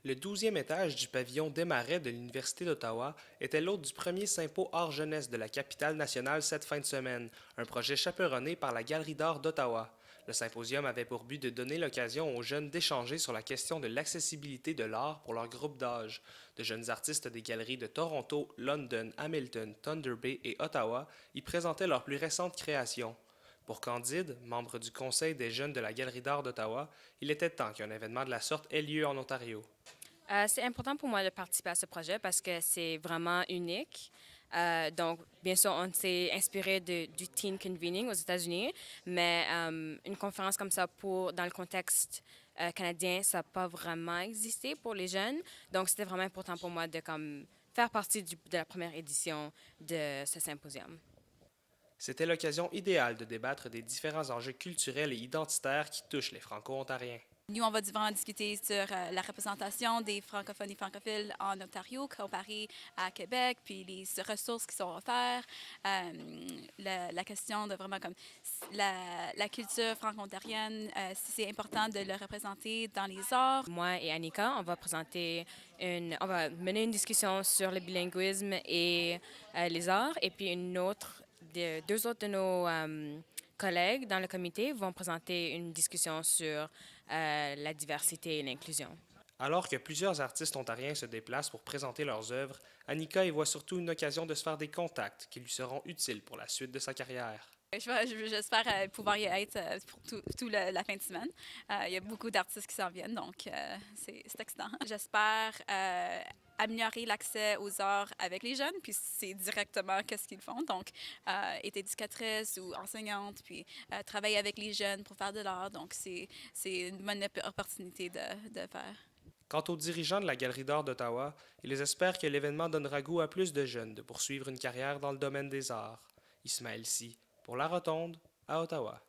Le 12e étage du pavillon Desmarais de l'Université d'Ottawa était l'hôte du premier Sympo Art Jeunesse de la capitale nationale cette fin de semaine, un projet chaperonné par la Galerie d'art d'Ottawa. Le symposium avait pour but de donner l'occasion aux jeunes d'échanger sur la question de l'accessibilité de l'art pour leur groupe d'âge. De jeunes artistes des galeries de Toronto, London, Hamilton, Thunder Bay et Ottawa y présentaient leurs plus récentes créations. Pour Candide, membre du Conseil des jeunes de la Galerie d'art d'Ottawa, il était temps qu'un événement de la sorte ait lieu en Ontario. C'est important pour moi de participer à ce projet parce que c'est vraiment unique. Donc, bien sûr, on s'est inspiré du Teen Convening aux États-Unis, mais une conférence comme ça dans le contexte canadien, ça n'a pas vraiment existé pour les jeunes. Donc, c'était vraiment important pour moi de faire partie de la première édition de ce symposium. C'était l'occasion idéale de débattre des différents enjeux culturels et identitaires qui touchent les Franco-Ontariens. Nous, on va vraiment discuter sur la représentation des francophones et francophiles en Ontario comparé à Québec, puis les ressources qui sont offertes, la question de vraiment comme la culture franco-ontarienne, si c'est important de le représenter dans les arts. Moi et Annika, on va mener une discussion sur le bilinguisme et les arts, et puis deux autres de nos collègues dans le comité vont présenter une discussion sur la diversité et l'inclusion. Alors que plusieurs artistes ontariens se déplacent pour présenter leurs œuvres, Annika y voit surtout une occasion de se faire des contacts qui lui seront utiles pour la suite de sa carrière. J'espère pouvoir y être pour toute la fin de semaine. Il y a beaucoup d'artistes qui s'en viennent, donc c'est excitant. J'espère améliorer l'accès aux arts avec les jeunes, puis c'est directement qu'est-ce qu'ils font. Donc, être éducatrice ou enseignante, puis travailler avec les jeunes pour faire de l'art. Donc, c'est une bonne opportunité de faire. Quant aux dirigeants de la Galerie d'art d'Ottawa, ils espèrent que l'événement donnera goût à plus de jeunes de poursuivre une carrière dans le domaine des arts. Ismaël Si, pour La Rotonde, à Ottawa.